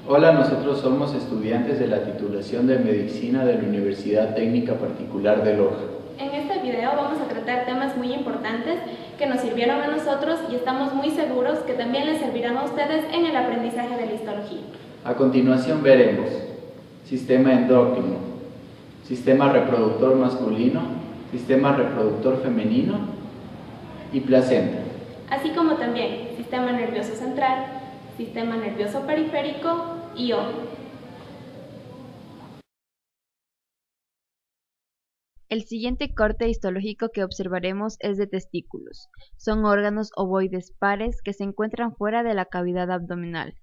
Hola, nosotros somos estudiantes de la titulación de Medicina de la Universidad Técnica Particular de Loja. En este video vamos a tratar temas muy importantes que nos sirvieron a nosotros y estamos muy seguros que también les servirán a ustedes en el aprendizaje de la histología. A continuación veremos sistema endocrino, sistema reproductor masculino, sistema reproductor femenino y placenta. Así como también sistema nervioso central, sistema nervioso periférico y ojo. El siguiente corte histológico que observaremos es de testículos. Son órganos ovoides pares que se encuentran fuera de la cavidad abdominal.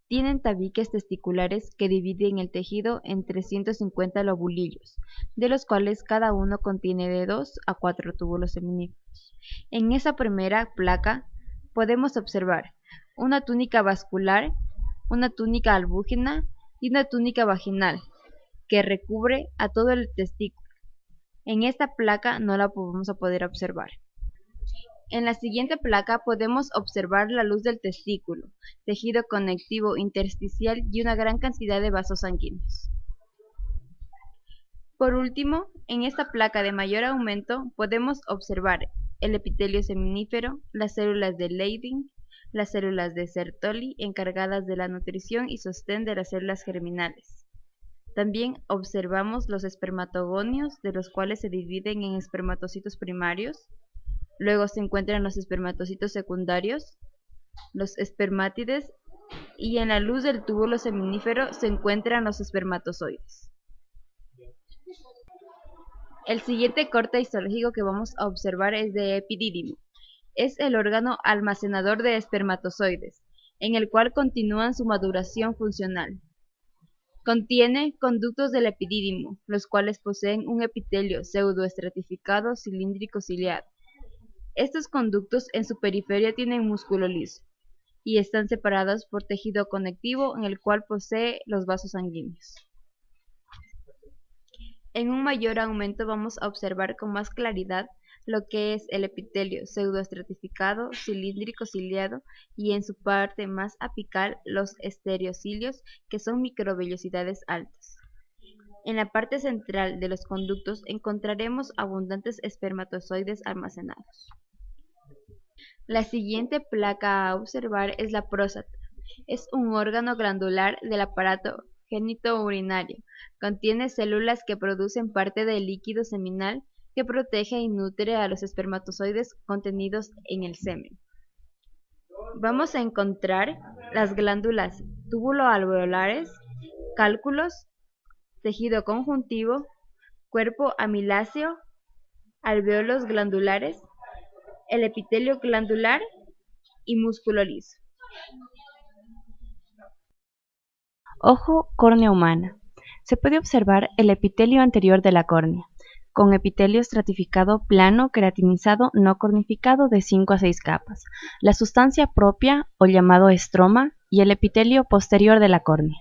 Tienen tabiques testiculares que dividen el tejido en 350 lobulillos, de los cuales cada uno contiene de 2 a 4 túbulos seminíferos. En esa primera placa podemos observar una túnica vascular, una túnica albúgena y una túnica vaginal que recubre a todo el testículo. En esta placa no la vamos a poder observar. En la siguiente placa podemos observar la luz del testículo, tejido conectivo intersticial y una gran cantidad de vasos sanguíneos. Por último, en esta placa de mayor aumento podemos observar el epitelio seminífero, las células de Leydig, las células de Sertoli encargadas de la nutrición y sostén de las células germinales. También observamos los espermatogonios, de los cuales se dividen en espermatocitos primarios. Luego se encuentran los espermatocitos secundarios, los espermátides, y en la luz del túbulo seminífero se encuentran los espermatozoides. El siguiente corte histológico que vamos a observar es de epidídimo. Es el órgano almacenador de espermatozoides, en el cual continúan su maduración funcional. Contiene conductos del epidídimo, los cuales poseen un epitelio pseudoestratificado cilíndrico ciliado. Estos conductos en su periferia tienen músculo liso y están separados por tejido conectivo en el cual posee los vasos sanguíneos. En un mayor aumento vamos a observar con más claridad lo que es el epitelio pseudoestratificado cilíndrico ciliado y en su parte más apical los estereocilios, que son microvellosidades altas. En la parte central de los conductos encontraremos abundantes espermatozoides almacenados. La siguiente placa a observar es la próstata. Es un órgano glandular del aparato genitourinario. Contiene células que producen parte del líquido seminal que protege y nutre a los espermatozoides contenidos en el semen. Vamos a encontrar las glándulas túbulo-alveolares, cálculos, tejido conjuntivo, cuerpo amiláceo, alvéolos glandulares, el epitelio glandular y músculo liso. Ojo, córnea humana. Se puede observar el epitelio anterior de la córnea, con epitelio estratificado plano queratinizado no cornificado de 5 a 6 capas, la sustancia propia o llamado estroma y el epitelio posterior de la córnea.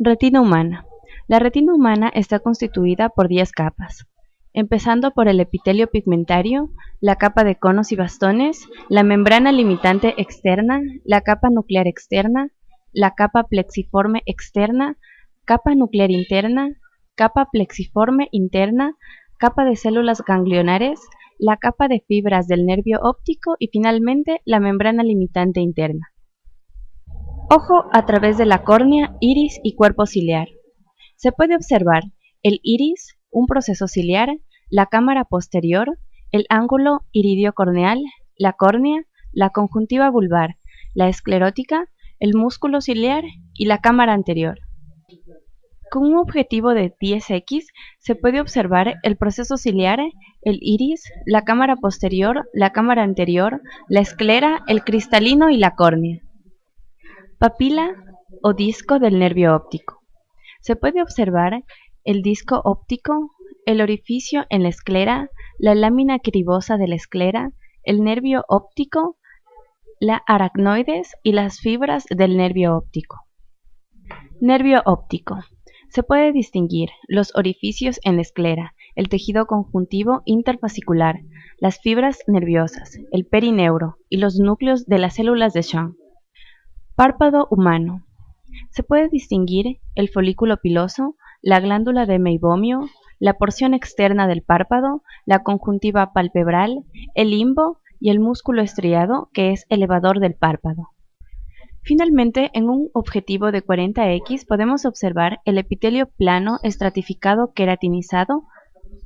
Retina humana. La retina humana está constituida por 10 capas, empezando por el epitelio pigmentario, la capa de conos y bastones, la membrana limitante externa, la capa nuclear externa, la capa plexiforme externa, capa nuclear interna, capa plexiforme interna, capa de células ganglionares, la capa de fibras del nervio óptico y finalmente la membrana limitante interna. Ojo a través de la córnea, iris y cuerpo ciliar. Se puede observar el iris, un proceso ciliar, la cámara posterior, el ángulo iridio-corneal, la córnea, la conjuntiva vulvar, la esclerótica, el músculo ciliar y la cámara anterior. Con un objetivo de 10x se puede observar el proceso ciliar, el iris, la cámara posterior, la cámara anterior, la esclera, el cristalino y la córnea. Papila o disco del nervio óptico. Se puede observar el disco óptico, el orificio en la esclera, la lámina cribosa de la esclera, el nervio óptico, la aracnoides y las fibras del nervio óptico. Nervio óptico. Se puede distinguir los orificios en la esclera, el tejido conjuntivo interfascicular, las fibras nerviosas, el perineuro y los núcleos de las células de Schwann. Párpado humano. Se puede distinguir el folículo piloso, la glándula de meibomio, la porción externa del párpado, la conjuntiva palpebral, el limbo y el músculo estriado, que es elevador del párpado. Finalmente, en un objetivo de 40x podemos observar el epitelio plano estratificado queratinizado,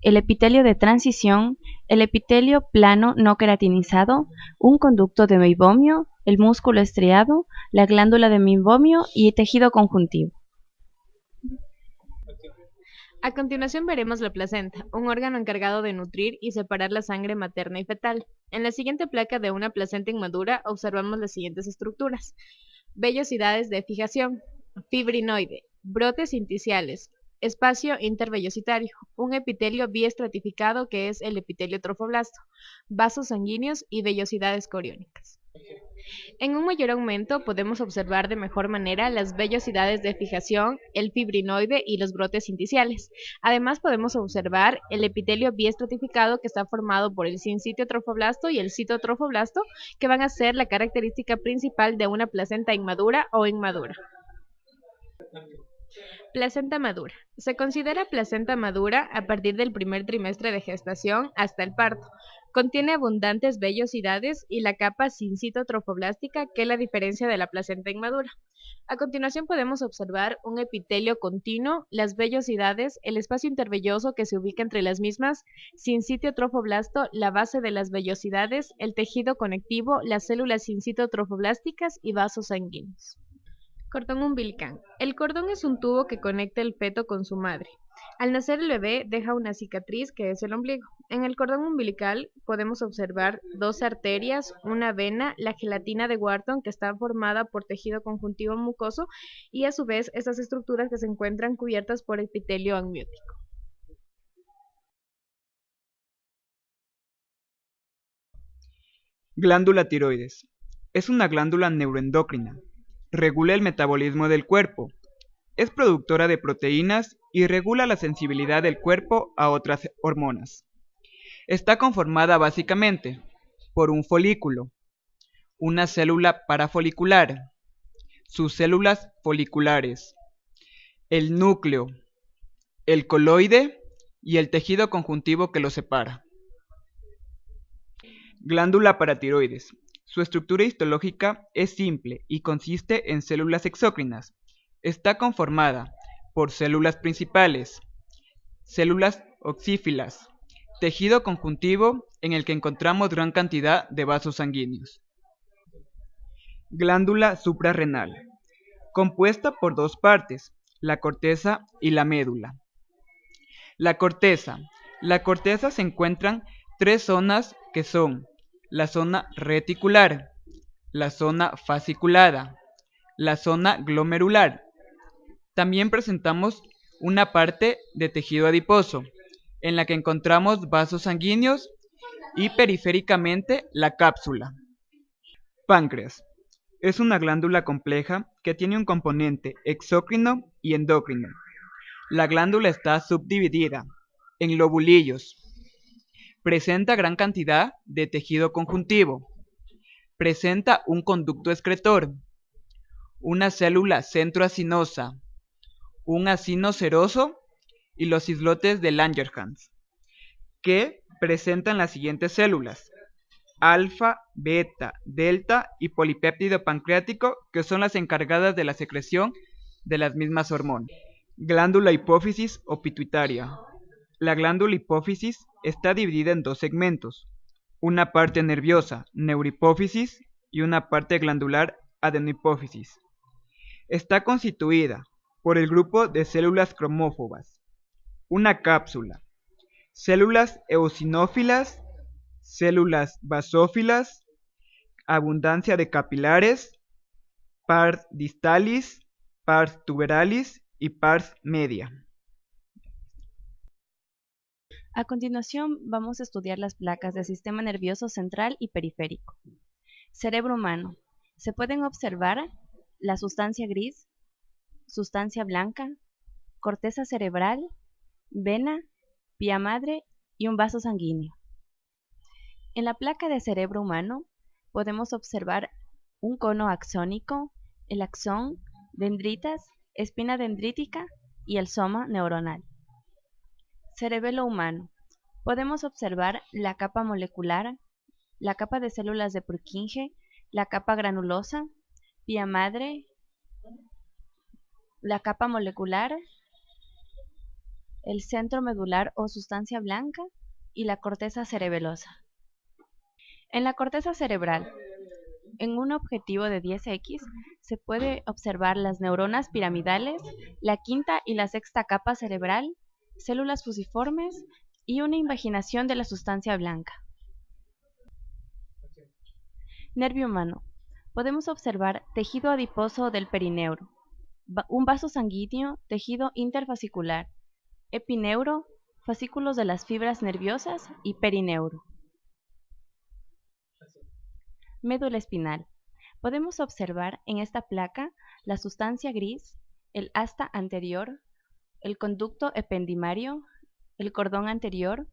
el epitelio de transición, el epitelio plano no queratinizado, un conducto de meibomio, el músculo estriado, la glándula de meibomio y tejido conjuntivo. A continuación veremos la placenta, un órgano encargado de nutrir y separar la sangre materna y fetal. En la siguiente placa de una placenta inmadura observamos las siguientes estructuras: vellosidades de fijación, fibrinoide, brotes inticiales, espacio intervellositario, un epitelio biestratificado que es el epitelio trofoblasto, vasos sanguíneos y vellosidades coriónicas. En un mayor aumento podemos observar de mejor manera las vellosidades de fijación, el fibrinoide y los brotes inticiales. Además podemos observar el epitelio biestratificado que está formado por el sincitio trofoblasto y el citotrofoblasto, que van a ser la característica principal de una placenta inmadura o inmadura. Placenta madura. Se considera placenta madura a partir del primer trimestre de gestación hasta el parto. Contiene abundantes vellosidades y la capa sincitotrofoblástica, que es la diferencia de la placenta inmadura. A continuación podemos observar un epitelio continuo, las vellosidades, el espacio intervelloso que se ubica entre las mismas, sincitio trofoblasto, la base de las vellosidades, el tejido conectivo, las células sincitotrofoblásticas y vasos sanguíneos. Cordón umbilical. El cordón es un tubo que conecta el feto con su madre. Al nacer el bebé deja una cicatriz que es el ombligo. En el cordón umbilical podemos observar dos arterias, una vena, la gelatina de Wharton que está formada por tejido conjuntivo mucoso y a su vez esas estructuras que se encuentran cubiertas por epitelio amniótico. Glándula tiroides. Es una glándula neuroendocrina. Regula el metabolismo del cuerpo. Es productora de proteínas y regula la sensibilidad del cuerpo a otras hormonas. Está conformada básicamente por un folículo, una célula parafolicular, sus células foliculares, el núcleo, el coloide y el tejido conjuntivo que lo separa. Glándula paratiroides. Su estructura histológica es simple y consiste en células exócrinas. Está conformada por células principales, células oxífilas, tejido conjuntivo en el que encontramos gran cantidad de vasos sanguíneos. Glándula suprarrenal, compuesta por dos partes, la corteza y la médula. La corteza se encuentran tres zonas que son la zona reticular, la zona fasciculada, la zona glomerular. También presentamos una parte de tejido adiposo, en la que encontramos vasos sanguíneos y periféricamente la cápsula. Páncreas. Es una glándula compleja que tiene un componente exócrino y endocrino. La glándula está subdividida en lobulillos. Presenta gran cantidad de tejido conjuntivo. Presenta un conducto excretor, una célula centroacinosa, un acino seroso y los islotes de Langerhans, que presentan las siguientes células: alfa, beta, delta y polipéptido pancreático, que son las encargadas de la secreción de las mismas hormonas. Glándula hipófisis o pituitaria. La glándula hipófisis está dividida en dos segmentos, una parte nerviosa, neurohipófisis, y una parte glandular, adenohipófisis. Está constituida por el grupo de células cromófobas, una cápsula, células eosinófilas, células basófilas, abundancia de capilares, pars distalis, pars tuberalis y pars media. A continuación vamos a estudiar las placas del sistema nervioso central y periférico. Cerebro humano. Se pueden observar la sustancia gris, sustancia blanca, corteza cerebral, vena, vía madre y un vaso sanguíneo. En la placa de cerebro humano podemos observar un cono axónico, el axón, dendritas, espina dendrítica y el soma neuronal. Cerebelo humano. Podemos observar la capa molecular, la capa de células de Purkinje, la capa granulosa, vía madre, la capa molecular, el centro medular o sustancia blanca y la corteza cerebelosa. En la corteza cerebral, en un objetivo de 10X, se puede observar las neuronas piramidales, la quinta y la sexta capa cerebral, células fusiformes y una invaginación de la sustancia blanca. Nervio humano. Podemos observar tejido adiposo del perineuro, un vaso sanguíneo, tejido interfascicular, epineuro, fascículos de las fibras nerviosas y perineuro. Médula espinal. Podemos observar en esta placa la sustancia gris, el asta anterior, el conducto ependimario, el cordón anterior,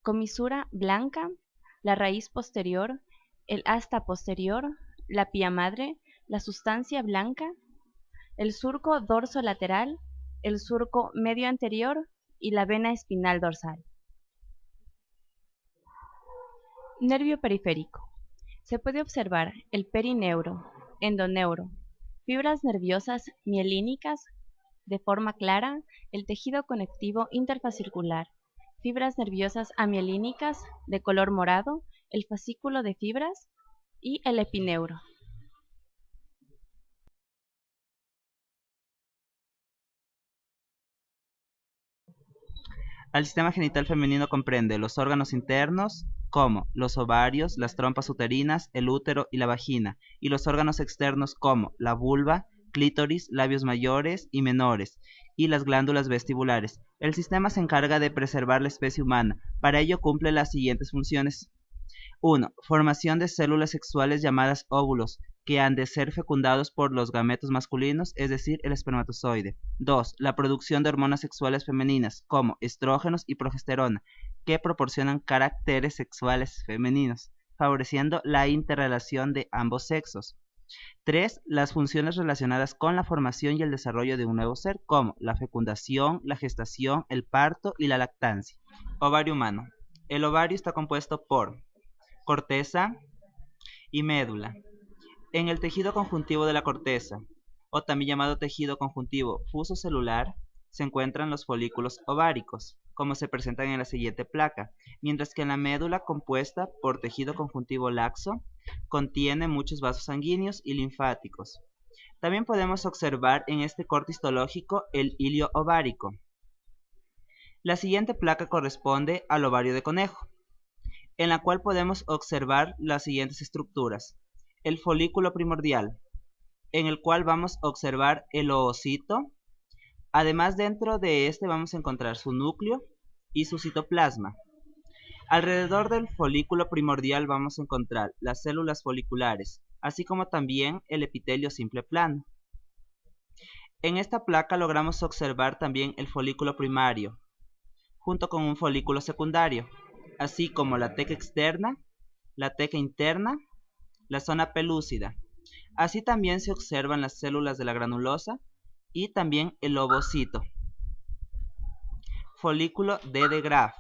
comisura blanca, la raíz posterior, el asta posterior, la pía madre, la sustancia blanca, el surco dorsolateral, el surco medio anterior y la vena espinal dorsal. Nervio periférico. Se puede observar el perineuro, endoneuro, fibras nerviosas mielínicas de forma clara, el tejido conectivo interfascicular, fibras nerviosas amielínicas de color morado, el fascículo de fibras y el epineuro. El sistema genital femenino comprende los órganos internos, como los ovarios, las trompas uterinas, el útero y la vagina, y los órganos externos como la vulva, clítoris, labios mayores y menores, y las glándulas vestibulares. El sistema se encarga de preservar la especie humana. Para ello cumple las siguientes funciones. 1. Formación de células sexuales llamadas óvulos, que han de ser fecundados por los gametos masculinos, es decir, el espermatozoide. 2. La producción de hormonas sexuales femeninas, como estrógenos y progesterona, que proporcionan caracteres sexuales femeninos, favoreciendo la interrelación de ambos sexos. 3. Las funciones relacionadas con la formación y el desarrollo de un nuevo ser, como la fecundación, la gestación, el parto y la lactancia. Ovario humano. El ovario está compuesto por corteza y médula. En el tejido conjuntivo de la corteza, o también llamado tejido conjuntivo fusocelular, se encuentran los folículos ováricos, como se presentan en la siguiente placa, mientras que en la médula, compuesta por tejido conjuntivo laxo, contiene muchos vasos sanguíneos y linfáticos. También podemos observar en este corte histológico el hilio ovárico. La siguiente placa corresponde al ovario de conejo, en la cual podemos observar las siguientes estructuras. El folículo primordial, en el cual vamos a observar el oocito. Además, dentro de este vamos a encontrar su núcleo y su citoplasma. Alrededor del folículo primordial vamos a encontrar las células foliculares, así como también el epitelio simple plano. En esta placa logramos observar también el folículo primario, junto con un folículo secundario, así como la teca externa, la teca interna, la zona pelúcida. Así también se observan las células de la granulosa y también el ovocito. Folículo de Graaff,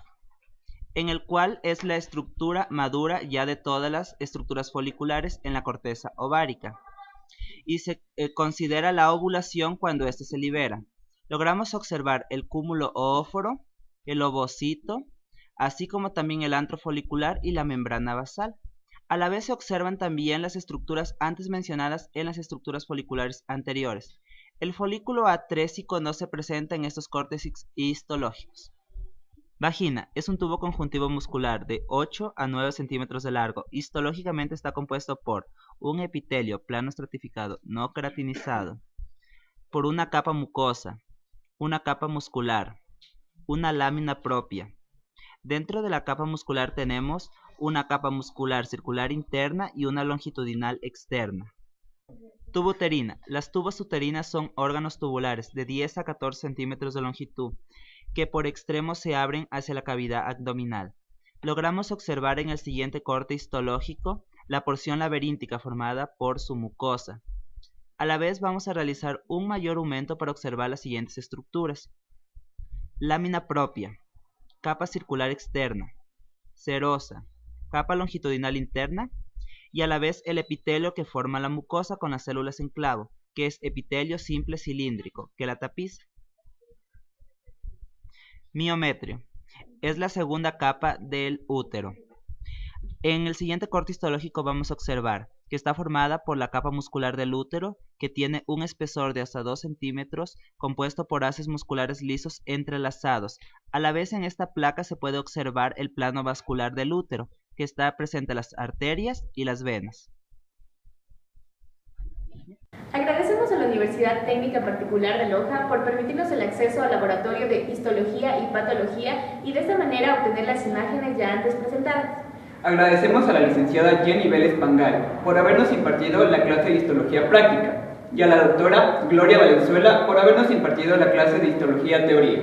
en el cual es la estructura madura ya de todas las estructuras foliculares en la corteza ovárica, y se considera la ovulación cuando éste se libera. Logramos observar el cúmulo oóforo, el ovocito, así como también el antro folicular y la membrana basal. A la vez se observan también las estructuras antes mencionadas en las estructuras foliculares anteriores. El folículo atrésico no se presenta en estos cortes histológicos. Vagina es un tubo conjuntivo muscular de 8 a 9 centímetros de largo. Histológicamente está compuesto por un epitelio plano estratificado no queratinizado, por una capa mucosa, una capa muscular, una lámina propia. Dentro de la capa muscular tenemos una capa muscular circular interna y una longitudinal externa. Tubo uterina. Las tubas uterinas son órganos tubulares de 10 a 14 centímetros de longitud, que por extremos se abren hacia la cavidad abdominal. Logramos observar en el siguiente corte histológico la porción laberíntica formada por su mucosa. A la vez vamos a realizar un mayor aumento para observar las siguientes estructuras. Lámina propia, capa circular externa, serosa, capa longitudinal interna y a la vez el epitelio que forma la mucosa con las células en clavo, que es epitelio simple cilíndrico, que la tapiza. Miometrio. Es la segunda capa del útero. En el siguiente corte histológico vamos a observar que está formada por la capa muscular del útero, que tiene un espesor de hasta 2 centímetros, compuesto por haces musculares lisos entrelazados. A la vez en esta placa se puede observar el plano vascular del útero, que está presente en las arterias y las venas. Agradecemos a la Universidad Técnica Particular de Loja por permitirnos el acceso al laboratorio de histología y patología y de esta manera obtener las imágenes ya antes presentadas. Agradecemos a la licenciada Jenny Vélez Pangal por habernos impartido la clase de histología práctica y a la doctora Gloria Valenzuela por habernos impartido la clase de histología teoría.